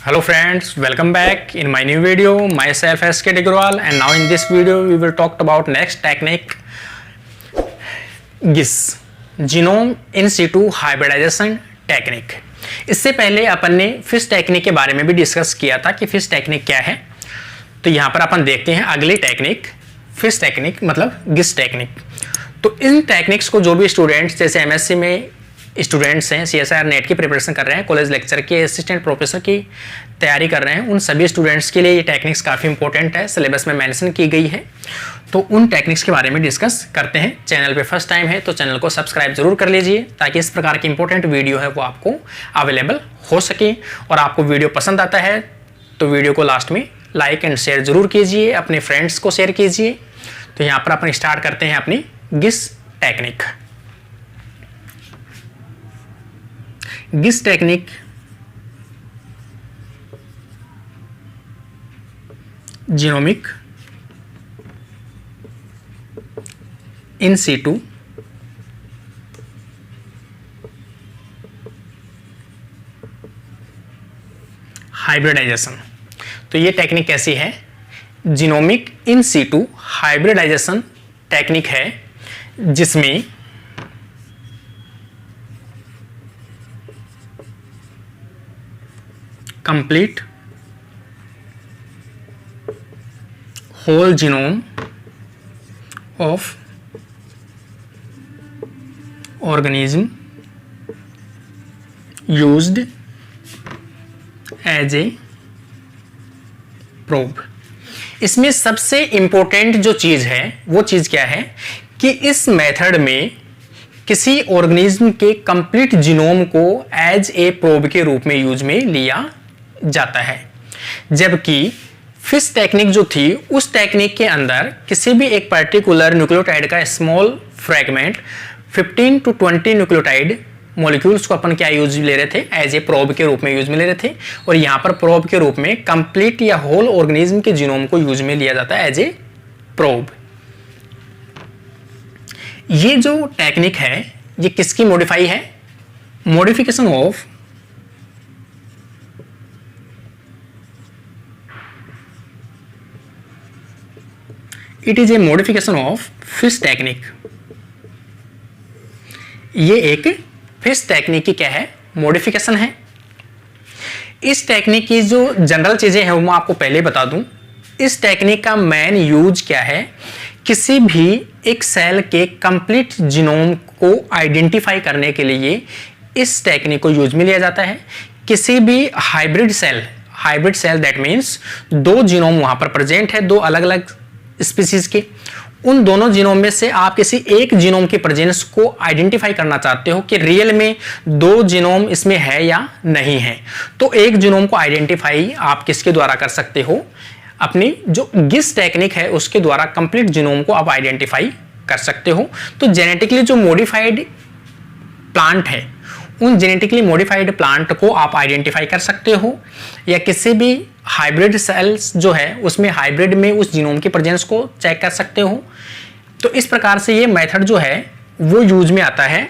Hello friends, welcome back in my new video. Myself SK Digrawal, and now in this video we will talk about next technique, GIS, genome in Situ hybridization technique. इससे पहले अपन ने fish technique के बारे में भी discuss किया था कि फिश टेक्निक क्या है। तो यहाँ पर अपन देखते हैं अगली टेक्निक, फिश टेक्निक मतलब गिस टेक्निक। तो इन टेक्निक्स को जो भी स्टूडेंट्स जैसे एमएससी में स्टूडेंट्स हैं, सीएसआर नेट की प्रिपरेशन कर रहे हैं, कॉलेज लेक्चर के असिस्टेंट प्रोफेसर की तैयारी कर रहे हैं, उन सभी स्टूडेंट्स के लिए ये टेक्निक्स काफ़ी इंपॉर्टेंट है, सिलेबस में मेंशन की गई है। तो उन टेक्निक्स के बारे में डिस्कस करते हैं। चैनल पे फर्स्ट टाइम है तो चैनल को सब्सक्राइब जरूर कर लीजिए ताकि इस प्रकार की इंपॉर्टेंट वीडियो है वो आपको अवेलेबल हो सके। और आपको वीडियो पसंद आता है तो वीडियो को लास्ट में लाइक एंड शेयर जरूर कीजिए, अपने फ्रेंड्स को शेयर कीजिए। तो यहाँ पर अपन स्टार्ट करते हैं अपनी गिस टेक्निक। गिस टेक्निक जीनोमिक इन सिटू हाइब्रिडाइजेशन। तो ये टेक्निक कैसी है? जीनोमिक इन सिटू हाइब्रिडाइजेशन टेक्निक है जिसमें complete whole genome of organism used as a probe। इसमें सबसे इंपॉर्टेंट जो चीज है वो चीज क्या है कि इस मेथड में किसी ऑर्गेनिज्म के कंप्लीट जीनोम को एज ए प्रोब के रूप में यूज में लिया जाता है। जबकि फिश टेक्निक जो थी उस टेक्निक के अंदर किसी भी एक पर्टिकुलर न्यूक्लियोटाइड का small fragment 15 to 20 nucleotide molecules को अपन क्या यूज ले रहे थे, एज ए प्रोब के रूप में यूज में ले रहे थे। और यहाँ पर प्रोब के रूप में कंप्लीट या होल ऑर्गेनिज्म के जीनोम को यूज में लिया जाता है एज ए प्रोब। ये जो टेक्निक है ये किसकी मॉडिफाई है? Modification of it is a modification of fish technique. ये एक फिश टेक्निक की क्या है? मॉडिफिकेशन है। इस टेक्निक की जो जनरल चीजें हैं वो मैं आपको पहले बता दूं। इस टेक्निक का मेन यूज क्या है? किसी भी एक सेल के कंप्लीट जीनोम को आइडेंटिफाई करने के लिए इस टेक्निक को यूज में लिया जाता है। किसी भी हाइब्रिड सेल दैट मीन्स दो जीनोम वहां पर प्रेजेंट है, दो अलग अलग स्पीसीज के, उन दोनों जीनोम में से आप किसी एक जीनोम के प्रेजेंस को आइडेंटिफाई करना चाहते हो कि रियल में दो जीनोम इसमें है या नहीं है। तो एक जीनोम को आइडेंटिफाई आप किसके द्वारा कर सकते हो? अपनी जो गिस टेक्निक है उसके द्वारा कंप्लीट जीनोम को आप आइडेंटिफाई कर सकते हो। तो जेनेटिकली जो मॉडिफाइड प्लांट है उन जेनेटिकली मॉडिफाइड प्लांट को आप आइडेंटिफाई कर सकते हो, या किसी भी हाइब्रिड सेल्स जो है उसमें हाइब्रिड में उस जीनोम के प्रेजेंस को चेक कर सकते हो। तो इस प्रकार से ये मेथड जो है वो यूज में आता है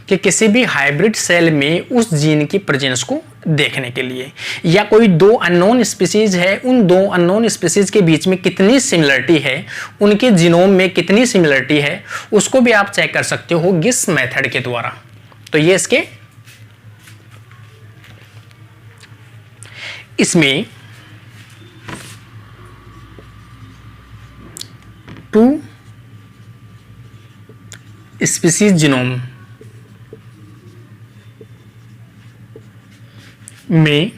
कि किसी भी हाइब्रिड सेल में उस जीन की प्रेजेंस को देखने के लिए, या कोई दो अननोन स्पीसीज है, उन दो अननोन स्पीसीज के बीच में कितनी सिमिलरिटी है, उनके जीनोम में कितनी सिमिलरिटी है, उसको भी आप चेक कर सकते हो गिस मेथड के द्वारा। तो ये इसमें 2 स्पीसीज जीनोम में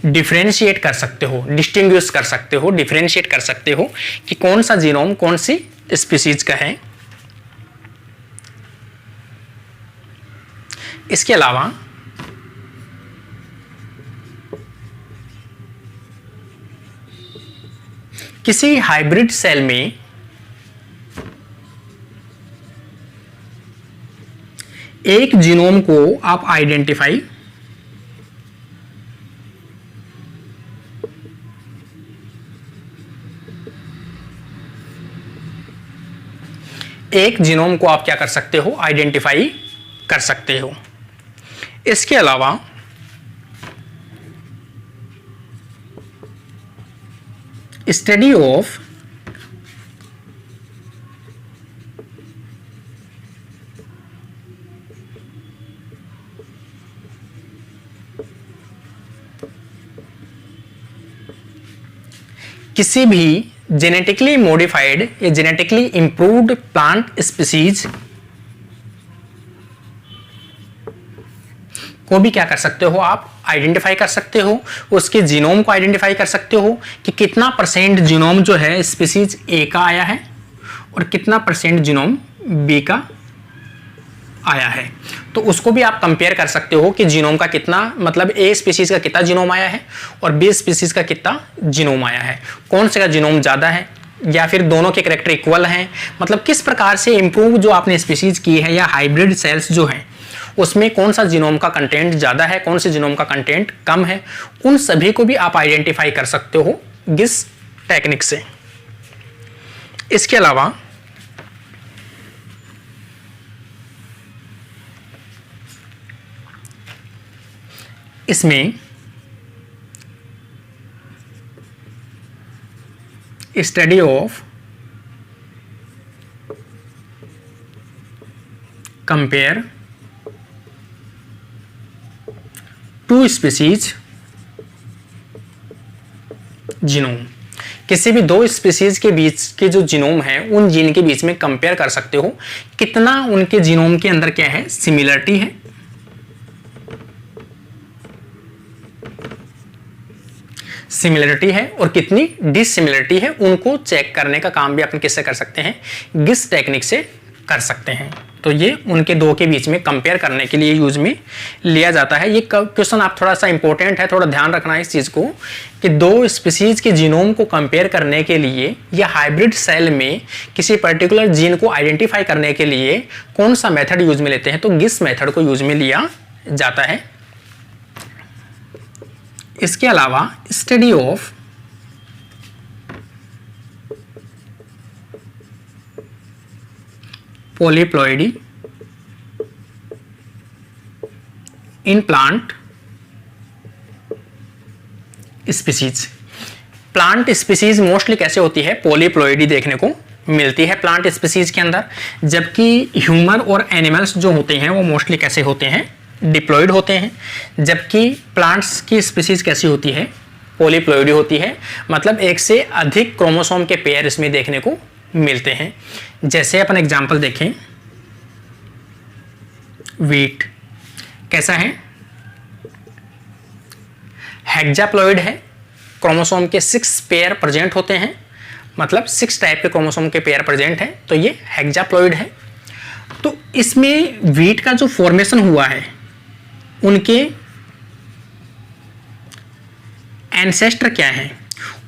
डिफरेंशिएट कर सकते हो, डिस्टिंग्विश कर सकते हो, डिफरेंशिएट कर सकते हो कि कौन सा जीनोम कौन सी स्पीसीज का है। इसके अलावा किसी हाइब्रिड सेल में एक जीनोम को आप आइडेंटिफाई एक जीनोम को आप क्या कर सकते हो, आइडेंटिफाई कर सकते हो। इसके अलावा स्टडी ऑफ किसी भी जेनेटिकली मॉडिफाइड या जेनेटिकली इंप्रूव्ड प्लांट स्पीसीज को भी क्या कर सकते हो, आप आइडेंटिफाई कर सकते हो, उसके जीनोम को आइडेंटिफाई कर सकते हो कि कितना परसेंट जीनोम जो है स्पीसीज ए का आया है और कितना परसेंट जीनोम बी का आया है। तो उसको भी आप कंपेयर कर सकते हो कि जीनोम का कितना, मतलब ए स्पीसीज का कितना जीनोम आया है और बी स्पीसीज का कितना जीनोम आया है, कौन से का जीनोम ज़्यादा है या फिर दोनों के कैरेक्टर इक्वल हैं, मतलब किस प्रकार से इंप्रूव जो आपने स्पीसीज की है या हाइब्रिड सेल्स जो हैं उसमें कौन सा जीनोम का कंटेंट ज़्यादा है, कौन से जीनोम का कंटेंट कम है, उन सभी को भी आप आइडेंटिफाई कर सकते हो गिस टेक्निक से। इसके अलावा इसमें study of compare two species genome, किसी भी दो स्पीसीज के बीच के जो जीनोम है उन जीन के बीच में कंपेयर कर सकते हो कितना उनके जीनोम के अंदर क्या है, सिमिलरिटी है, सिमिलरिटी है और कितनी डिसिमिलरिटी है, उनको चेक करने का काम भी अपन किससे कर सकते हैं, गिस टेक्निक से कर सकते हैं। तो ये उनके दो के बीच में कंपेयर करने के लिए यूज में लिया जाता है। ये क्वेश्चन आप थोड़ा सा इंपॉर्टेंट है, थोड़ा ध्यान रखना है इस चीज को कि दो स्पीसीज के जीनोम को कंपेयर करने के लिए या हाइब्रिड सेल में किसी पर्टिकुलर जीन को आइडेंटिफाई करने के लिए कौन सा मेथड यूज में लेते हैं, तो गिस मेथड को यूज में लिया जाता है। इसके अलावा study of polyploidy in plant species, plant species mostly कैसे होती है, पॉलीप्लॉइडी देखने को मिलती है प्लांट स्पीसीज के अंदर, जबकि ह्यूमन और एनिमल्स जो होते हैं वो मोस्टली कैसे होते हैं, डिप्लॉइड होते हैं। जबकि प्लांट्स की स्पीसीज कैसी होती है, पॉलीप्लॉइडी होती है, मतलब एक से अधिक क्रोमोसोम के पेयर इसमें देखने को मिलते हैं। जैसे अपन एग्जांपल देखें, वीट कैसा है, हेक्साप्लॉइड है, क्रोमोसोम के 6 पेयर प्रेजेंट होते हैं, मतलब 6 टाइप के क्रोमोसोम के पेयर प्रेजेंट हैं, तो ये हेक्साप्लॉइड है। तो इसमें वीट का जो फॉर्मेशन हुआ है उनके एंसेस्टर क्या हैं,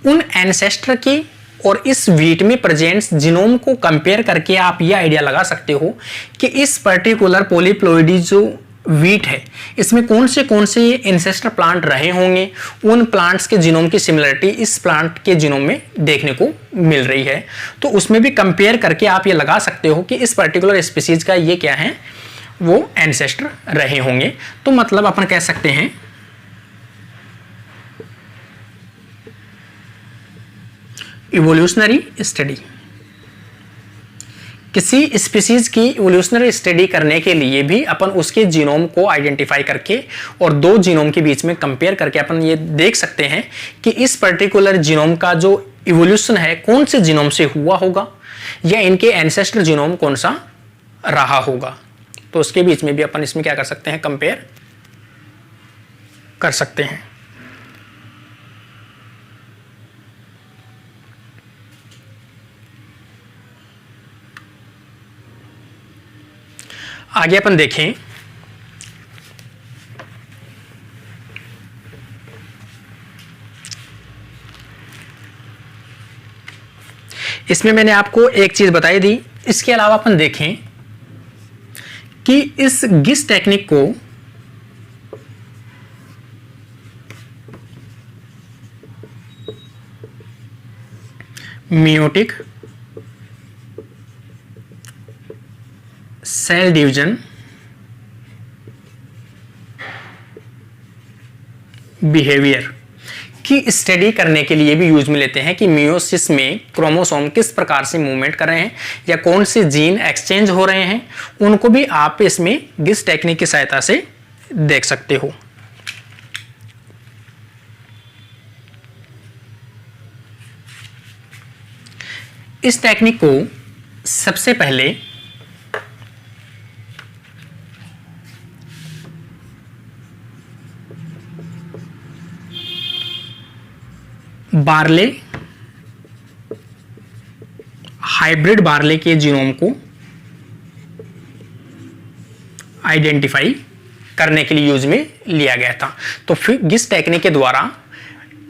उन एंसेस्टर के और इस वीट में प्रेजेंट जीनोम को कंपेयर करके आप ये आइडिया लगा सकते हो कि इस पर्टिकुलर पॉलीप्लॉइडी जो वीट है इसमें कौन से एंसेस्टर प्लांट रहे होंगे, उन प्लांट्स के जीनोम की सिमिलरिटी इस प्लांट के जीनोम में देखने को मिल रही है। तो उसमें भी कंपेयर करके आप ये लगा सकते हो कि इस पर्टिकुलर स्पीसीज का ये क्या है, वो एंसेस्टर रहे होंगे। तो मतलब अपन कह सकते हैं इवोल्यूशनरी स्टडी, किसी स्पीसीज की इवोल्यूशनरी स्टडी करने के लिए भी अपन उसके जीनोम को आइडेंटिफाई करके और दो जीनोम के बीच में कंपेयर करके अपन ये देख सकते हैं कि इस पर्टिकुलर जीनोम का जो इवोल्यूशन है कौन से जीनोम से हुआ होगा या इनके एंसेस्टर जीनोम कौन सा रहा होगा। तो उसके बीच में भी अपन इसमें क्या कर सकते हैं, कंपेयर कर सकते हैं। आगे अपन देखें, इसमें मैंने आपको एक चीज बताई दी। इसके अलावा अपन देखें कि इस गिस टेक्निक को मियोटिक सेल डिवीजन बिहेवियर की स्टडी करने के लिए भी यूज में लेते हैं कि मियोसिस में क्रोमोसोम किस प्रकार से मूवमेंट कर रहे हैं या कौन से जीन एक्सचेंज हो रहे हैं, उनको भी आप इसमें गिस टेक्निक की सहायता से देख सकते हो। इस टेक्निक को सबसे पहले बार्ले, हाइब्रिड बार्ले के जीनोम को आइडेंटिफाई करने के लिए यूज में लिया गया था। तो फिर गिस टेक्निक के द्वारा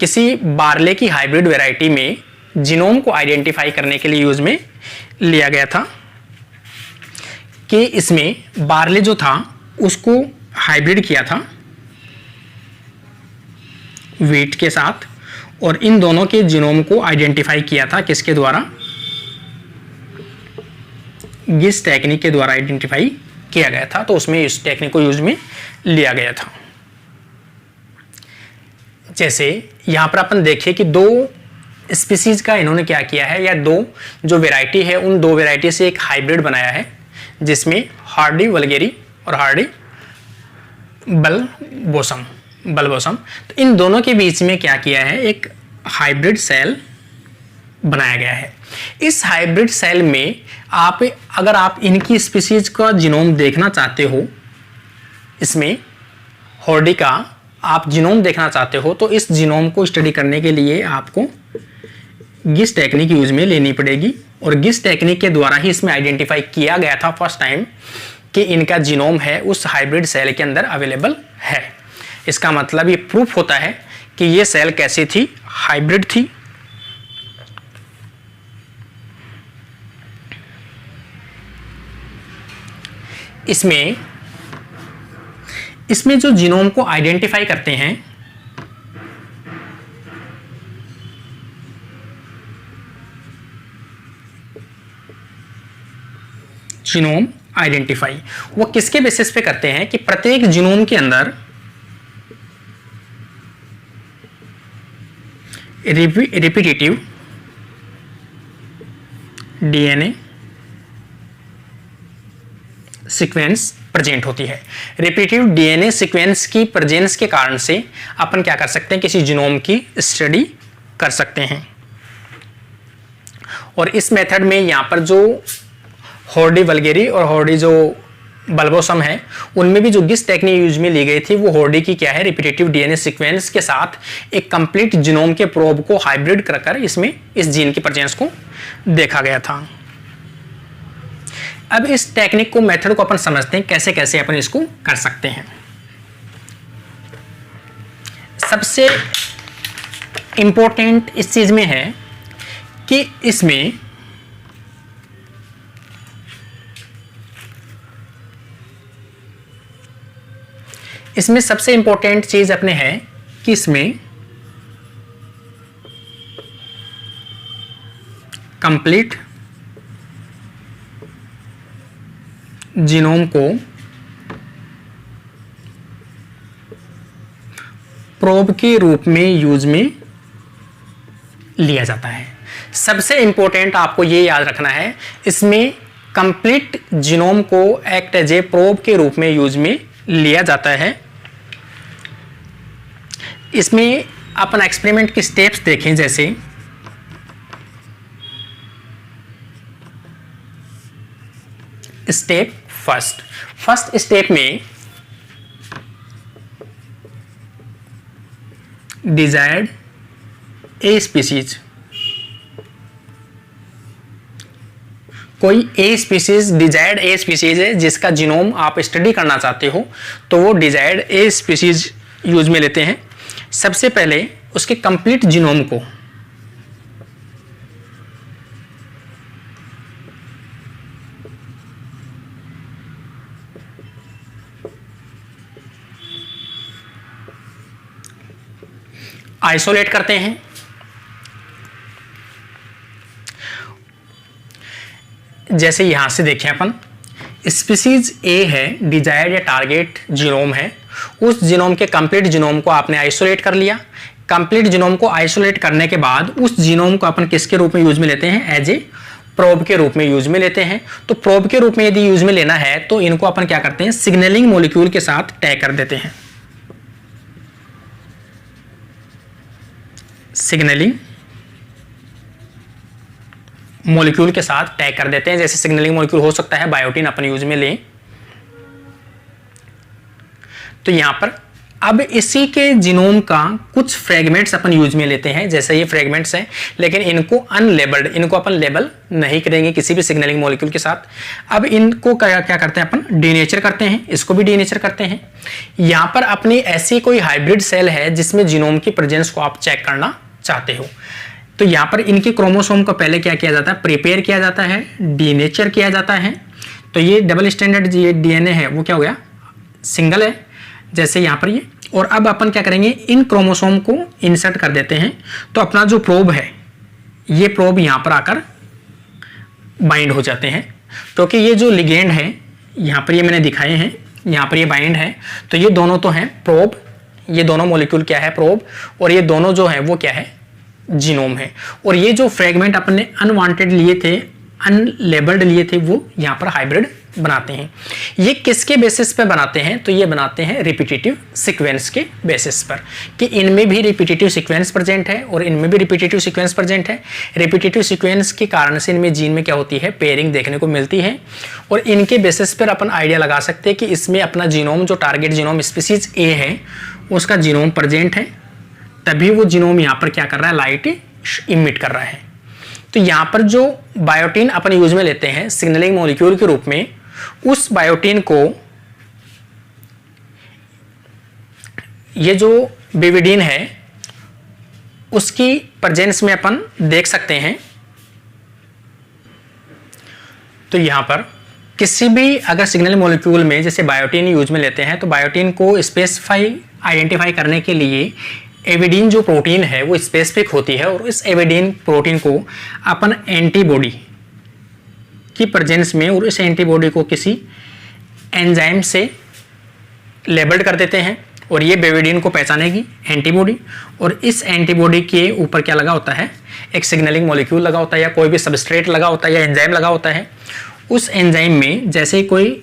किसी बार्ले की हाइब्रिड वैरायटी में जीनोम को आइडेंटिफाई करने के लिए यूज में लिया गया था कि इसमें बार्ले जो था उसको हाइब्रिड किया था वीट के साथ, और इन दोनों के जीनोम को आइडेंटिफाई किया था किसके द्वारा, गिस टेक्निक के द्वारा आइडेंटिफाई किया गया था। तो उसमें इस टेक्निक को यूज में लिया गया था। जैसे यहां पर अपन देखिए कि दो स्पीसीज का इन्होंने क्या किया है, या दो जो वैरायटी है उन दो वैरायटी से एक हाइब्रिड बनाया है जिसमें हार्डी वल्गेरी और हार्डी बल्बोसम। तो इन दोनों के बीच में क्या किया है, एक हाइब्रिड सेल बनाया गया है। इस हाइब्रिड सेल में अगर आप इनकी स्पीसीज का जीनोम देखना चाहते हो, इसमें हार्डी का आप जीनोम देखना चाहते हो, तो इस जीनोम को स्टडी करने के लिए आपको गिस टेक्निक यूज में लेनी पड़ेगी। और गिस टेक्निक के द्वारा ही इसमें आइडेंटिफाई किया गया था फर्स्ट टाइम कि इनका जीनोम है उस हाइब्रिड सेल के अंदर अवेलेबल है। इसका मतलब ये प्रूफ होता है कि ये सेल कैसी थी, हाइब्रिड थी। इसमें जो जीनोम को आइडेंटिफाई करते हैं, जीनोम आइडेंटिफाई वो किसके बेसिस पे करते हैं कि प्रत्येक जीनोम के अंदर रिपीटेटिव डीएनए सीक्वेंस प्रेजेंट होती है। रिपीटेटिव डीएनए सीक्वेंस की प्रेजेंस के कारण से अपन क्या कर सकते हैं, किसी जीनोम की स्टडी कर सकते हैं। और इस मेथड में यहां पर जो हार्डी वल्गेरी और हार्डी जो बल्बोसम है, उनमें भी जो गिस टेक्निक यूज में ली गई थी वो हार्डी की क्या है, रिपीटेटिव डीएनए सीक्वेंस के साथ एक कंप्लीट जीनोम के प्रोब को हाइब्रिड कर इसमें इस जीन की प्रेजेंस को देखा गया था। अब इस टेक्निक को, मेथड को अपन समझते हैं कैसे कैसे अपन इसको कर सकते हैं। सबसे इंपॉर्टेंट इस चीज में है कि इसमें सबसे इंपॉर्टेंट चीज अपने है कि इसमें कंप्लीट जीनोम को प्रोब के रूप में यूज में लिया जाता है। सबसे इंपॉर्टेंट आपको ये याद रखना है, इसमें कंप्लीट जीनोम को एक्ट एज ए प्रोब के रूप में यूज में लिया जाता है। इसमें अपन एक्सपेरिमेंट की स्टेप्स देखें। जैसे स्टेप फर्स्ट स्टेप में डिजायर्ड ए स्पीसीज, कोई a species, desired a species है जिसका जीनोम आप स्टडी करना चाहते हो, तो वो डिजायर्ड ए स्पीसीज यूज में लेते हैं। सबसे पहले उसके कंप्लीट जीनोम को आइसोलेट करते हैं। जैसे यहां से देखें अपन, स्पीसीज ए है, डिजायर्ड या टारगेट जीनोम है, उस जीनोम के कंप्लीट जीनोम को आपने आइसोलेट कर लिया। कंप्लीट जीनोम को आइसोलेट करने के बाद उस जीनोम को अपन किसके रूप में यूज में लेते हैं? एज ए प्रोब के रूप में यूज में लेते हैं। तो प्रोब के रूप में यदि यूज में लेना है तो इनको अपन क्या करते हैं? सिग्नलिंग मॉलिक्यूल के साथ टैग कर देते हैं। सिग्नलिंग मॉलिक्यूल के साथ टैग कर देते हैं। जैसे सिग्नलिंग मॉलिक्यूल हो सकता है बायोटिन, अपन यूज में लें तो यहां पर अब इसी के जीनोम का कुछ फ्रेगमेंट्स अपन यूज में लेते हैं। जैसे ये फ्रेगमेंट्स हैं, लेकिन इनको अनलेबल्ड, इनको अपन लेबल नहीं करेंगे किसी भी सिग्नलिंग मॉलिक्यूल के साथ। अब इनको क्या करते हैं? अपन डीनेचर करते हैं, इसको भी डीनेचर करते हैं। यहां पर अपनी ऐसी कोई हाइब्रिड सेल है जिसमें जीनोम की प्रेजेंस को आप चेक करना चाहते हो, तो यहां पर इनके क्रोमोसोम को पहले क्या किया जाता है? प्रिपेयर किया जाता है, डीनेचर किया जाता है। तो ये डबल स्टैंडर्ड ये डीएनए है वो क्या हो गया? सिंगल है, जैसे यहां पर ये। और अब अपन क्या करेंगे? इन क्रोमोसोम को इंसर्ट कर देते हैं। तो अपना जो प्रोब है, ये प्रोब यहां पर आकर बाइंड हो जाते हैं, क्योंकि ये जो लिगेंड है यहां पर ये मैंने दिखाए हैं, यहां पर ये बाइंड है। तो ये दोनों तो हैं प्रोब, ये दोनों मॉलिक्यूल क्या है? प्रोब। और ये दोनों जो है वो क्या है? जीनोम है। और ये जो फ्रेगमेंट अपन ने अनवांटेड लिए थे, अनलेबल्ड लिए थे, वो यहाँ पर हाइब्रिड बनाते हैं। ये किसके बेसिस पे बनाते हैं? तो ये बनाते हैं रिपीटेटिव सीक्वेंस के बेसिस पर, कि इनमें भी रिपीटेटिव सीक्वेंस प्रेजेंट है और इनमें भी रिपीटेटिव सीक्वेंस प्रेजेंट है। रिपीटेटिव सीक्वेंस के कारण से इनमें जीन में क्या होती है? पेयरिंग देखने को मिलती है। और इनके बेसिस पर अपन आइडिया लगा सकते हैं कि इसमें अपना जीनोम, जो टारगेट जीनोम स्पीसीज ए है, उसका जीनोम प्रेजेंट है, तभी वो जीनोम यहाँ पर क्या कर रहा है? लाइट इमिट कर रहा है। तो यहाँ पर जो बायोटिन अपन यूज में लेते हैं सिग्नलिंग मॉलिक्यूल के रूप में, उस बायोटिन को, ये जो विविडीन है उसकी प्रेजेंस में अपन देख सकते हैं। तो यहां पर किसी भी अगर सिग्नलिंग मॉलिक्यूल में जैसे बायोटिन यूज में लेते हैं, तो बायोटिन को स्पेसिफाई आइडेंटिफाई करने के लिए एविडीन जो प्रोटीन है वो स्पेसिफिक होती है, और इस एविडीन प्रोटीन को अपन एंटीबॉडी की प्रेजेंस में और इस एंटीबॉडी को किसी एंजाइम से लेबल्ड कर देते हैं, और ये बेविडीन को पहचानेगी एंटीबॉडी। और इस एंटीबॉडी के ऊपर क्या लगा होता है? एक सिग्नलिंग मॉलिक्यूल लगा होता है, या कोई भी सबस्ट्रेट लगा होता है, या एंजाइम लगा होता है। उस एंजाइम में जैसे ही कोई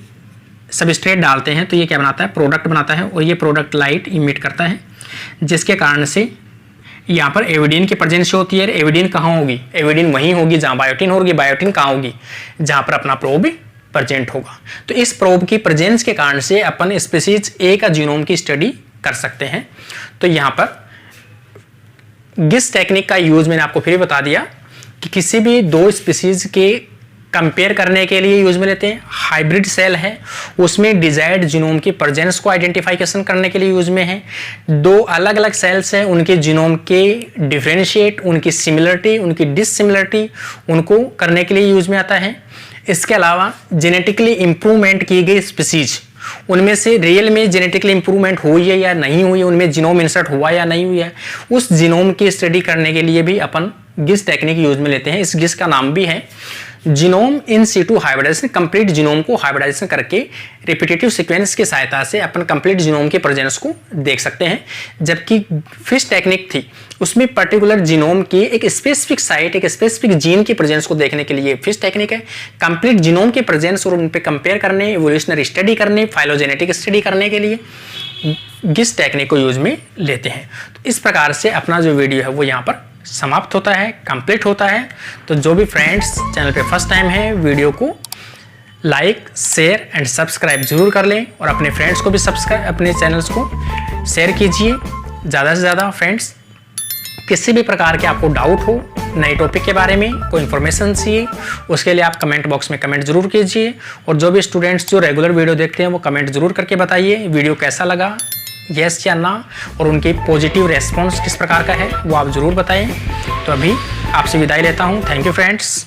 सबस्ट्रेट डालते हैं तो ये क्या बनाता है? प्रोडक्ट बनाता है, और ये प्रोडक्ट लाइट इमिट करता है, जिसके कारण से यहाँ पर एविडीन की प्रेजेंस होती है। एविडीन कहाँ होगी? एविडीन वहीं होगी जहाँ बायोटिन होगी। बायोटिन कहाँ होगी? जहाँ पर अपना प्रोब प्रेजेंट होगा। तो इस प्रोब की प्रेजेंस के कारण से अपन स्पीसीज ए का जीनोम की स्टडी कर सकते हैं। तो यहाँ पर गिस टेक्निक का यूज मैंने आपको फिर बता दिया कि किसी भी दो स्पीसीज के कंपेयर करने के लिए यूज में लेते हैं। हाइब्रिड सेल है, उसमें डिजायर्ड जीनोम की प्रेजेंस को आइडेंटिफिकेशन करने के लिए यूज में है। दो अलग अलग सेल्स हैं, उनके जीनोम के डिफरेंशिएट, उनकी सिमिलरिटी, उनकी डिससिमिलरिटी, उनको करने के लिए यूज में आता है। इसके अलावा जेनेटिकली इंप्रूवमेंट की गई स्पीसीज, उनमें से रियल में जेनेटिकली इंप्रूवमेंट हुई है या नहीं हुई है, उनमें जीनोम इंसर्ट हुआ या नहीं हुआ है, उस जीनोम की स्टडी करने के लिए भी अपन गिस टेक्निक यूज में लेते हैं। इस गिस का नाम भी है genome in situ hybridization. Complete genome को हाइब्रिडाइजेशन करके रिपीटेटिव सीक्वेंस की सहायता से अपन कंप्लीट जीनोम के प्रेजेंस को देख सकते हैं। जबकि फिश टेक्निक थी, उसमें पर्टिकुलर जीनोम की एक स्पेसिफिक साइट, एक स्पेसिफिक जीन की प्रेजेंस को देखने के लिए फिश टेक्निक है। कंप्लीट जीनोम के प्रेजेंस और उन पे कंपेयर करने, एवोल्यूशनरी स्टडी करने, फाइलोजेनेटिक स्टडी करने के लिए गिस टेक्निक को यूज में लेते हैं। तो इस प्रकार से अपना जो वीडियो है वो यहाँ पर समाप्त होता है, कंप्लीट होता है। तो जो भी फ्रेंड्स चैनल पे फर्स्ट टाइम है, वीडियो को लाइक, शेयर एंड सब्सक्राइब जरूर कर लें, और अपने फ्रेंड्स को भी सब्सक्राइब, अपने चैनल्स को शेयर कीजिए ज़्यादा से ज़्यादा। फ्रेंड्स, किसी भी प्रकार के आपको डाउट हो, नए टॉपिक के बारे में कोई इन्फॉर्मेशन चाहिए, उसके लिए आप कमेंट बॉक्स में कमेंट जरूर कीजिए। और जो भी स्टूडेंट्स जो रेगुलर वीडियो देखते हैं वो कमेंट जरूर करके बताइए वीडियो कैसा लगा, यस या ना, और उनकी पॉजिटिव रेस्पॉन्स किस प्रकार का है वो आप ज़रूर बताएं। तो अभी आपसे विदाई लेता हूँ। Thank you friends.